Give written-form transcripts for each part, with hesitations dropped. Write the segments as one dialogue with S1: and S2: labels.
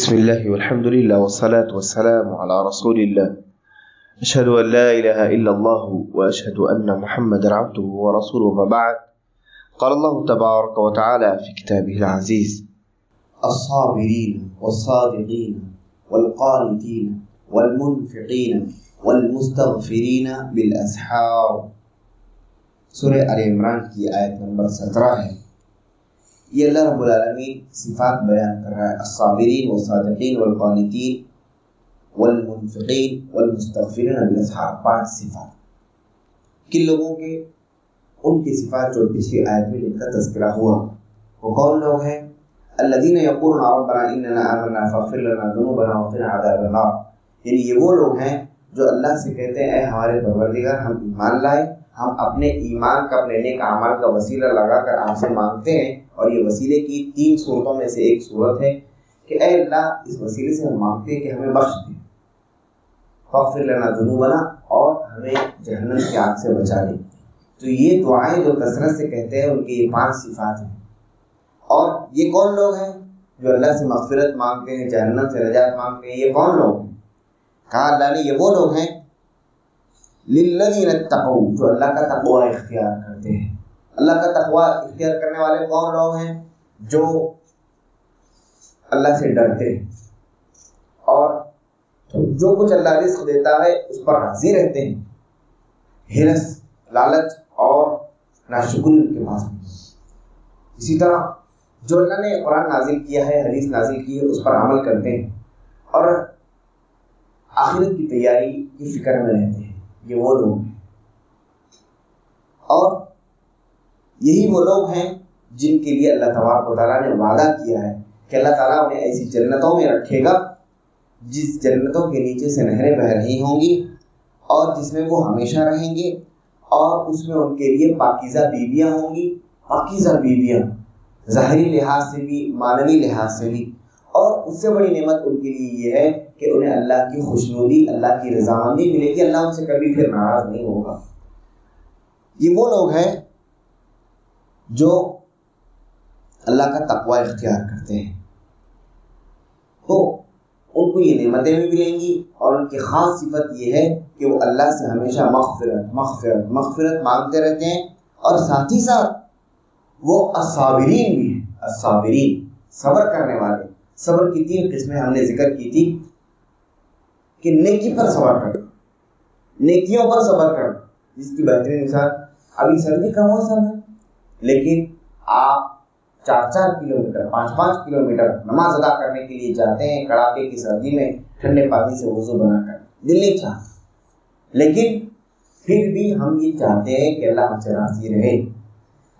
S1: بسم الله والحمد لله والصلاة والسلام على رسول الله. أشهد أن لا إله إلا الله وأشهد أن محمدا عبده ورسوله. وبعد، قال الله تبارك وتعالى في كتابه العزيز:
S2: الصابرين والصادقين والقانتين والمنفقين والمستغفرين بالأسحار. سورہ آل عمران کی آیت نمبر 17 ہے. یہ اللہ رب العالمین صفات بیان کر رہا ہے: الصابرین والصادقین والقانتین والمنفقین والمستغفرین بالاسحار. 5 صفات. کن لوگوں کے؟ ان کی صفات جو پچھلی آیت میں جن کا تذکرہ ہوا. وہ کون لوگ ہیں؟ الذین یقولون ربنا اننا آمنا فاغفر لنا ذنوبنا وقنا عذاب النار. یعنی یہ وہ لوگ ہیں جو اللہ سے کہتے ہیں: اے ہمارے پروردگار، ہم ایمان لائے، ہم اپنے ایمان کا، اپنے نیک اعمال کا وسیلہ لگا کر آپ سے مانگتے ہیں. اور یہ وسیلے کی 3 صورتوں میں سے ایک صورت ہے کہ اے اللہ، اس وسیلے سے ہم مانگتے ہیں کہ ہمیں بخش دیں، فاغفر لنا ذنوبنا، اور ہمیں جہنم کی آگ سے بچا دیں. تو یہ دعائیں جو کثرت سے کہتے ہیں، ان کی یہ 5 صفات ہیں. اور یہ کون لوگ ہیں جو اللہ سے مغفرت مانگتے ہیں، جہنم سے نجات مانگتے ہیں؟ یہ کون لوگ ہیں؟ کہا اللہ نے یہ وہ لوگ ہیں للذین اتقوا، جو اللہ کا تقوی اختیار کرتے ہیں. اللہ کا تقوی اختیار کرنے والے کون لوگ ہیں؟ جو اللہ سے ڈرتے ہیں اور جو کچھ اللہ رزق دیتا ہے اس پر راضی رہتے ہیں. ہرس، لالچ اور ناشکری ان کے پاس نہیں. اسی طرح جو اللہ نے قرآن نازل کیا ہے، حدیث نازل کی ہے، اس پر عمل کرتے ہیں اور آخرت کی تیاری کی فکر میں رہتے ہیں. یہ وہ لوگ ہیں. اور یہی وہ لوگ ہیں جن کے لیے اللہ تبارک و تعالیٰ نے وعدہ کیا ہے کہ اللہ تعالیٰ انہیں ایسی جنتوں میں رکھے گا جس جنتوں کے نیچے سے نہریں بہہ رہی ہوں گی اور جس میں وہ ہمیشہ رہیں گے، اور اس میں ان کے لیے پاکیزہ بیویاں ہوں گی. پاکیزہ بیویاں ظاہری لحاظ سے بھی، معنوی لحاظ سے بھی. اور اس سے بڑی نعمت ان کے لیے یہ ہے کہ انہیں اللہ کی خوشنودی، اللہ کی رضامندی ملے گی. اللہ ان سے کبھی پھر ناراض نہیں ہوگا. یہ وہ لوگ ہیں جو اللہ کا تقوی اختیار کرتے ہیں. تو ان کو یہ نعمتیں بھی ملیں گی، اور ان کی خاص صفت یہ ہے کہ وہ اللہ سے ہمیشہ مغفرت مغفرت مغفرت مانگتے رہتے ہیں. اور ساتھ ہی ساتھ وہ الصابرین بھی ہیں. الصابرین، صبر کرنے والے. صبر کی 3 قسمیں ہم نے ذکر کی تھی کہ نیکی پر صبر کرنا، نیکیوں پر صبر کرنا. جس کی بہترین مثال، ابھی سردی کا موسم ہے لیکن آپ 4-4 کلومیٹر، 5-5 کلومیٹر نماز ادا کرنے کے لیے جاتے ہیں کڑاکے کی سردی میں، ٹھنڈے پانی سے وضو بنا کر. دل نہیں چاہتا، لیکن پھر بھی ہم یہ چاہتے ہیں کہ اللہ ہم سے راضی رہے.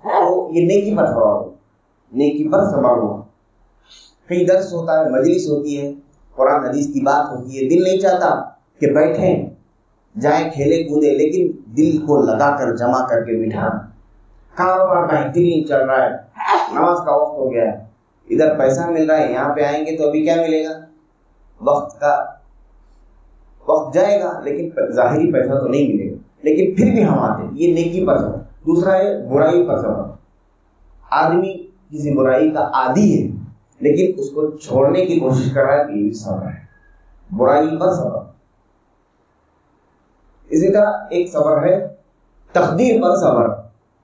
S2: تو یہ نیکی پر صبر ہو، نیکی پر صبر ہو. کہیں درس ہوتا ہے، مجلس ہوتی ہے، قرآن حدیث کی بات ہوتی ہے، دل نہیں چاہتا کہ بیٹھیں، جائیں کھیلے کودے، لیکن دل کو لگا کر جمع کر کے بٹھانا. کاروبار بہترین چل رہا ہے، نماز کا وقت ہو گیا ہے، ادھر پیسہ مل رہا ہے، یہاں پہ آئیں گے تو ابھی کیا ملے گا؟ وقت جائے گا، لیکن ظاہری پیسہ تو نہیں ملے گا. لیکن پھر بھی ہم آتے ہیں. یہ نیکی پر صبر. دوسرا ہے برائی پر صبر. آدمی کسی برائی کا عادی ہے لیکن اس کو چھوڑنے کی کوشش کر رہا ہے، یہ بھی صبر ہے. برائی پر صبر. اسی طرح ایک صبر ہے تقدیر پر صبر.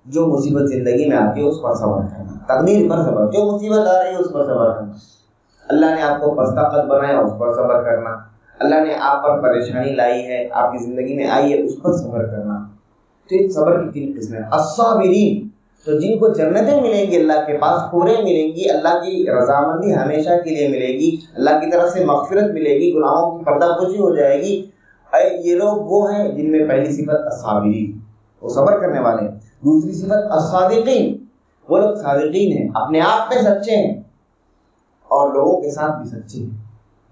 S2: جو مصیبت زندگی میں آتی ہے اس پر صبر کرنا. تقدیر پر صبر، جو مصیبت آ رہی ہے اس پر صبر کرنا. اللہ نے آپ کو پستہ بنایا، اس پر صبر کرنا. اللہ نے آپ پر پریشانی لائی ہے، آپ کی زندگی میں آئی ہے، اس پر صبر کرنا. تو یہ صبر کی 3 قسمیں. الصابرین، تو جن کو جنتیں ملیں گی اللہ کے پاس، پورے ملیں گی، اللہ کی رضامندی ہمیشہ کے لیے ملے گی، اللہ کی طرف سے مغفرت ملے گی، گناہوں کی پردہ پوشی ہو جائے گی. یہ لوگ وہ ہیں جن میں پہلی صفت الصابرین، وہ صبر کرنے والے. دوسری صفت الصادقین، وہ لوگ صادقین ہیں، اپنے آپ پہ سچے ہیں اور لوگوں کے ساتھ بھی سچے ہیں،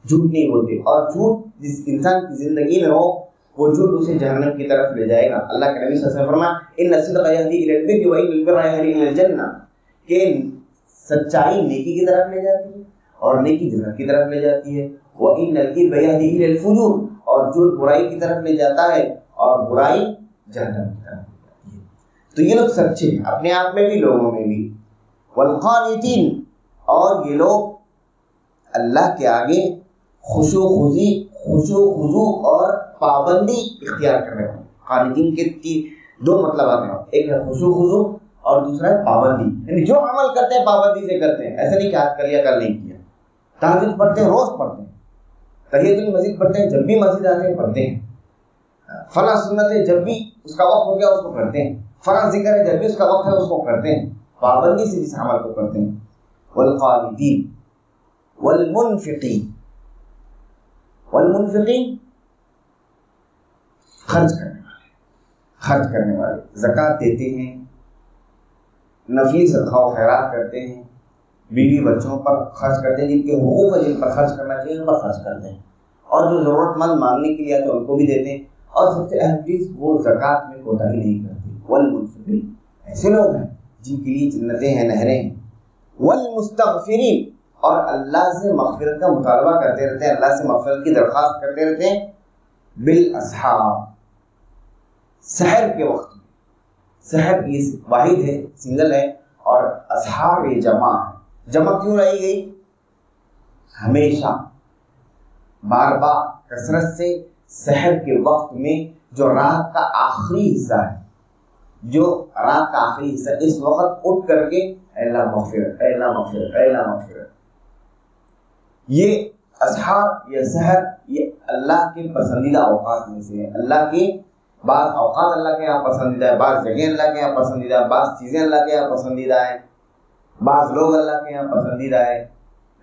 S2: جھوٹ نہیں بولتے. اور جھوٹ جس انسان کی زندگی میں ہو، وہ جھوٹ اسے جہنم کی طرف لے جائے گا. اللہ کے نبی صلی اللہ علیہ وسلم فرمایا: ان الصدق یہدی الی البر وان البر یہدی الی الجنہ، کہ سچائی نیکی کی طرف لے جاتی ہے اور نیکی جنت کی طرف لے جاتی ہے. وان الکذب یہدی الی الفجور، اور جھوٹ برائی کی طرف لے جاتا ہے اور برائی جہنم کی طرف لے جاتی ہے. تو یہ لوگ سچے ہیں، اپنے آپ میں بھی، لوگوں میں بھی. والقانتین، اور یہ لوگ اللہ کے آگے خشوع خضوع اور پابندی اختیار کر رہے ہیں. قانتین کے دو مطلب آتے ہیں, ایک ہے خشوع خضوع اور دوسرا ہے پابندی. یعنی جو عمل کرتے ہیں پابندی سے کرتے ہیں, ایسا نہیں کہ آج کر لیا کل نہیں کیا. تہجد پڑھتے ہیں, روز پڑھتے ہیں. تحیۃ المسجد پڑھتے ہیں, جب بھی مسجد آتے ہیں پڑھتے ہیں. فلاں سنت ہے, جب بھی اس کا وقت ہو گیا اس کو کرتے ہیں. فلاں ذکر ہے, جب بھی اس کا وقت ہے اس کو کرتے ہیں. پابندی سے جس عمل کو کرتے ہیں. والقانتین والمنفقین خرچ کرنے والے زکوٰۃ دیتے ہیں, نفلی صدقہ و خیرات کرتے ہیں, بیوی بچوں پر خرچ کرتے ہیں, جن کے حقوق ہے جن پر خرچ کرنا چاہیے ان پر خرچ کرتے ہیں, اور جو ضرورت مند مانگنے کے لیے آتے ہیں ان کو بھی دیتے ہیں. اور سب سے اہم چیز وہ زکوٰۃ میں کوتاہی نہیں کرتے. والمنفقین ایسے لوگ ہیں جن کے لیے جنتیں ہیں, نہریں ہیں. والمستغفرین اور اللہ سے مغفرت کا مطالبہ کرتے رہتے ہیں, اللہ سے مغفرت کی درخواست کرتے رہتے ہیں. بالاسحار سحر کے وقت میں. سحر یہ واحد ہے, سنگل ہے, اور اسحار یہ جمع ہے. جمع کیوں رہی گئی؟ ہمیشہ بار بار کثرت سے سحر کے وقت میں جو رات کا آخری حصہ ہے, جو رات کا آخری حصہ, اس وقت اٹھ کر کے اے اللہ مغفرت, اے اللہ مغفرت, اے اللہ مغفرت. یہ اسحار, یہ سحر, یہ اللہ کے پسندیدہ اوقات میں سے ہے. اللہ کے بعض اوقات اللہ کے یہاں پسندیدہ ہے, بعض جگہیں اللہ کے یہاں پسندیدہ ہے, بعض چیزیں اللہ کے یہاں پسندیدہ ہیں, بعض لوگ اللہ کے یہاں پسندیدہ ہے.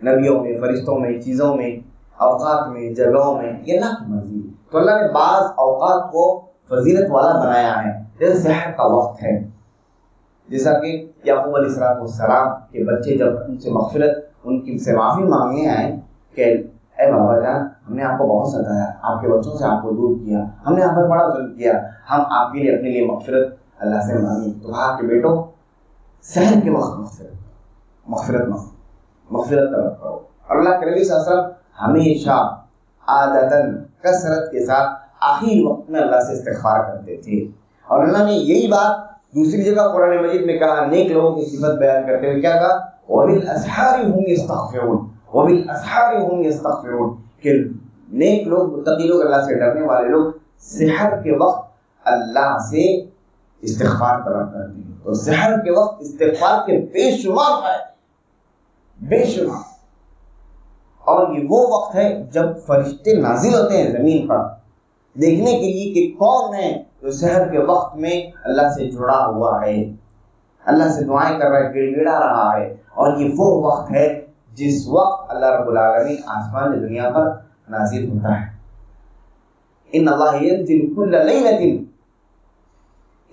S2: نبیوں میں, فرشتوں میں, چیزوں میں, اوقات میں, جگہوں میں, یہ اللہ کی مرضی ہے. تو اللہ نے بعض اوقات کو فضیلت والا بنایا ہے. جیسے سحر کا وقت ہے, جیسا کہ یعقوب علیہ السلام کے بچے جب ان سے مغفرت, ان کی سے معافی مانگنے آئے کہ اے بابا جان, ہم نے آپ کو بہت ستایا, آپ کے بچوں سے آپ کو دور کیا, ہم نے آپ پر بڑا ظلم کیا, ہم آپ کے لیے اپنے لیے مغفرت اللہ سے مانگی. تو کہا کہ بیٹو سحر کے وقت مغفرت طلب کرو. اللہ کے نبی صلی اللہ علیہ وسلم ہمیشہ عادتاً کثرت کے ساتھ آخری وقت میں اللہ سے استغفار کرتے تھے. اور اللہ نے یہی بات دوسری جگہ قرآن مجید میں کہا, نیک لوگوں کی صفت بیان کرتے ہوئے کیا کہا؟ وَبِالْأَسْحَارِ هُمْ يَسْتَغْفِرُونَ, وَبِالْأَسْحَارِ هُمْ يَسْتَغْفِرُونَ, کہ نیک لوگ, متقی لوگ, اللہ سے ڈرنے والے لوگ سحر کے وقت اللہ سے استغفار طلب کرتے ہیں. تو سحر کے وقت استغفار کے بے شمار ہے, بے شمار. اور یہ وہ وقت ہے جب فرشتے نازل ہوتے ہیں زمین پر دیکھنے کے لیے کہ کون ہے جو سحر کے وقت میں اللہ سے جڑا ہوا ہے, اللہ سے دعائیں کر رہا ہے, گڑ گڑا رہا ہے. اور یہ وہ وقت ہے جس وقت اللہ رب العالمین آسمان دنیا پر نازل ہوتا ہے. ان اللہ ينزل كل ليلة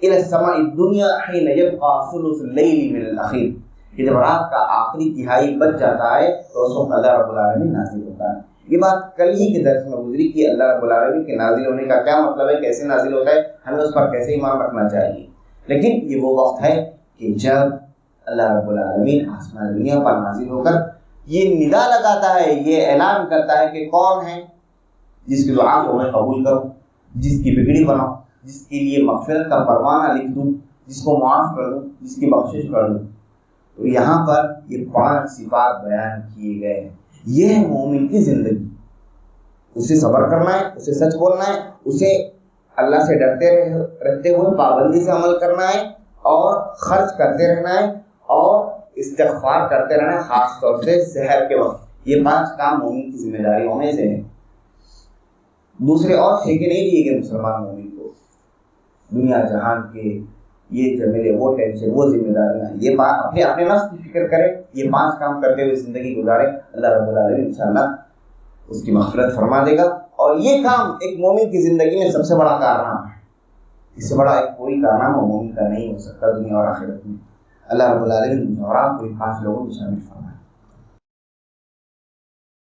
S2: الى السماء الدنيا حين يبقى ثلث الليل من الاخير, کہ جب رات کا آخری تہائی بچ جاتا ہے تو اس وقت اللہ رب العالمین نازل ہوتا ہے. یہ بات کل ہی کے درس میں گزری کہ اللہ رب العالمین کے نازل ہونے کا کیا مطلب ہے, کیسے نازل ہوتا ہے, ہمیں اس پر کیسے ایمان رکھنا چاہیے. لیکن یہ وہ وقت ہے کہ جب اللہ رب العالمین آسمان دنیا پر نازل ہو کر یہ ندا لگاتا ہے, یہ اعلان کرتا ہے کہ کون ہے جس کی دعا کو میں قبول کروں, جس کی بگڑی بناؤں, جس کے لیے مغفرت کا پروانہ لکھ دوں, جس کو معاف کر دوں, جس کی بخشش کر دوں. تو یہاں پر یہ 5 صفات بیان کیے گئے ہیں. یہ ہے مومن کی زندگی. اسے صبر کرنا ہے, اسے سچ بولنا ہے, اسے اللہ سے ڈرتے رہتے ہوئے پابندی سے عمل کرنا ہے, اور خرچ کرتے رہنا ہے, اور استغفار کرتے رہنا ہے, خاص طور سے سحر کے وقت. یہ 5 کام مومن کی ذمہ داریوں میں سے ہیں. دوسرے اور ٹھیکے نہیں دیے گئے مسلمان مومن کو, دنیا جہان کے یہ جمیلے, وہ ٹینشن, وہ ذمہ داریاں. یہ بات اپنے نفس کی فکر کرے, یہ 5 کام کرتے ہوئے زندگی گزارے, اللہ رب العالمین انشاءاللہ اس کی مغفرت فرما دے گا. اور یہ کام ایک مومن کی زندگی میں سب سے بڑا کارنامہ ہے. اس سے بڑا ایک کوئی کارنامہ مومن کا نہیں ہو سکتا دنیا اور آخرت میں. اللہ رب العالمین اور آپ کو 5 لوگوں میں شامل فرمائے.